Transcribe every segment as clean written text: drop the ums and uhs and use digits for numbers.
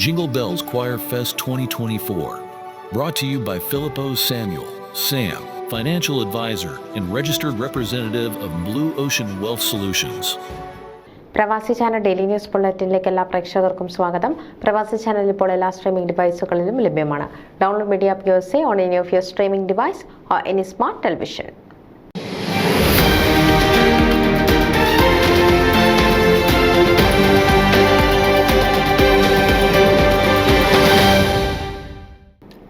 Jingle Bells Choir Fest 2024. Brought to you by Filippo Samuel, Sam, financial advisor and registered representative of Blue Ocean Wealth Solutions. പ്രവാസി channel daily news ബുള്ളറ്റിനിലേക്ക് എല്ലാ പ്രേക്ഷകർക്കും സ്വാഗതം. പ്രവാസി channel ഇപ്പോൾ എല്ലാ streaming ഡിവൈസുകളിലും ലഭ്യമാണ്. Download media app USA on any of your streaming device or any smart television.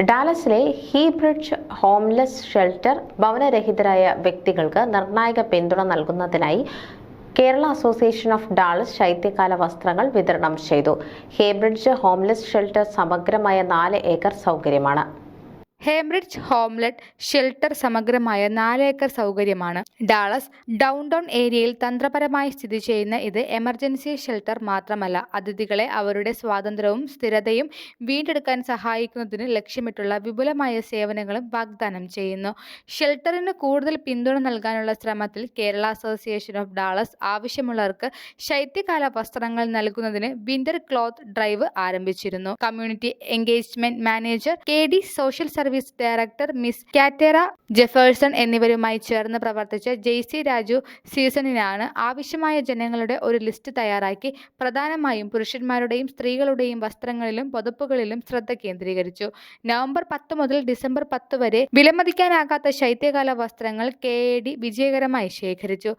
ഡാലസിലെ the Bridge homeless shelter ഭവനരഹിതരായ വ്യക്തികൾക്ക് നിർണായക പിന്തുണ നൽകുന്നതിനായി കേരള അസോസിയേഷൻ ഓഫ് ഡാളസ് ശൈത്യകാല വസ്ത്രങ്ങൾ വിതരണം ചെയ്തു. ഹീബ്രിഡ്ജ് ഹോംലെസ് ഷെൽട്ടർ സമഗ്രമായ 4 ഏക്കർ സൗകര്യമാണ്. ഹേംബ്രിഡ്ജ് ഹോംലെറ്റ് ഷെൽട്ടർ സമഗ്രമായ 4 ഏക്കർ സൗകര്യമാണ്. ഡാളസ് ഡൗൺടൗൺ ഏരിയയിൽ തന്ത്രപരമായി സ്ഥിതി ചെയ്യുന്ന ഇത് എമർജൻസി ഷെൽട്ടർ മാത്രമല്ല, അതിഥികളെ അവരുടെ സ്വാതന്ത്ര്യവും സ്ഥിരതയും വീണ്ടെടുക്കാൻ സഹായിക്കുന്നതിന് ലക്ഷ്യമിട്ടുള്ള വിപുലമായ സേവനങ്ങളും വാഗ്ദാനം ചെയ്യുന്നു. ഷെൽട്ടറിന് കൂടുതൽ പിന്തുണ നൽകാനുള്ള ശ്രമത്തിൽ കേരള അസോസിയേഷൻ ഓഫ് ഡാളസ് ആവശ്യമുള്ളവർക്ക് ശൈത്യകാല വസ്ത്രങ്ങൾ നൽകുന്നതിന് വിന്റർ ക്ലോത്ത് ഡ്രൈവ് ആരംഭിച്ചിരുന്നു. Community engagement manager KD social service director Ms Katera Jefferson എന്നിവരുമായി ചേർന്ന് പ്രവർത്തിച്ച JC രാജു സീസണിനാണ് ആവശ്യമായ ജനങ്ങളുടെ ഒരു ലിസ്റ്റ് തയ്യാറാക്കി പ്രധാനമായും പുരുഷന്മാരുടെയും സ്ത്രീകളുടെയും വസ്ത്രങ്ങളിലും പുതപ്പുകളിലും ശ്രദ്ധ കേന്ദ്രീകരിച്ചു. നവംബർ 10 മുതൽ ഡിസംബർ 10 വരെ വിലമതിക്കാനാകാത്ത ശൈത്യകാല വസ്ത്രങ്ങൾ KAD വിജയകരമായി ശേഖരിച്ചു.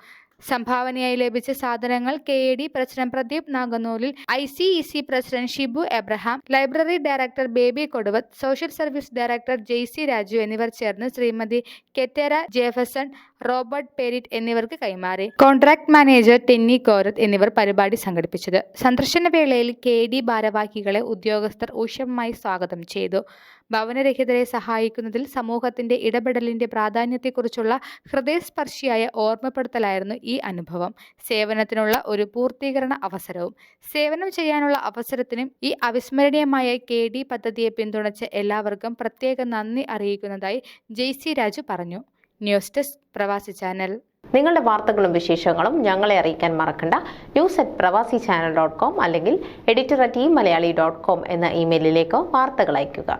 സംഭാവനയായി ലഭിച്ച സാധനങ്ങൾ KAD president Pradeep Naganoolil, ICEC president Shibu Abraham, library director Baby Koduvath, social service director JC Raju എന്നിവർ ചേർന്ന് ശ്രീമതി കെറ്റേര ജെഫസൺ, റോബർട്ട് പെരിറ്റ് എന്നിവർക്ക് കൈമാറി. കോൺട്രാക്ട് മാനേജർ ടെന്നി കോരത്ത് എന്നിവർ പരിപാടി സംഘടിപ്പിച്ചത്. സന്ദർശന വേളയിൽ KAD ഭാരവാഹികളെ ഉദ്യോഗസ്ഥർ ഊഷ്മളമായി സ്വാഗതം ചെയ്തു. ഭവനരഹിതരെ സഹായിക്കുന്നതിൽ സമൂഹത്തിന്റെ ഇടപെടലിന്റെ പ്രാധാന്യത്തെക്കുറിച്ചുള്ള ഹൃദയസ്പർശിയായ ഓർമ്മപ്പെടുത്തലായിരുന്നു ഈ അനുഭവം. സേവനത്തിനുള്ള ഒരു പൂർത്തീകരണ അവസരവും. സേവനം ചെയ്യാനുള്ള അവസരത്തിനും ഈ അവിസ്മരണീയമായ KAD പദ്ധതിയെ പിന്തുണച്ച എല്ലാവർക്കും പ്രത്യേക നന്ദി അറിയിക്കുന്നതായി JC രാജു പറഞ്ഞു. ന്യൂസ് ഡെസ്ക് പ്രവാസി ചാനൽ. നിങ്ങളുടെ വാർത്തകളും വിശേഷങ്ങളും ഞങ്ങളെ അറിയിക്കാൻ മറക്കണ്ട. news@pravasichannel.com അല്ലെങ്കിൽ editor@eMalayali.com എന്ന ഇമെയിലിലേക്കോ വാർത്തകൾ അയയ്ക്കുക.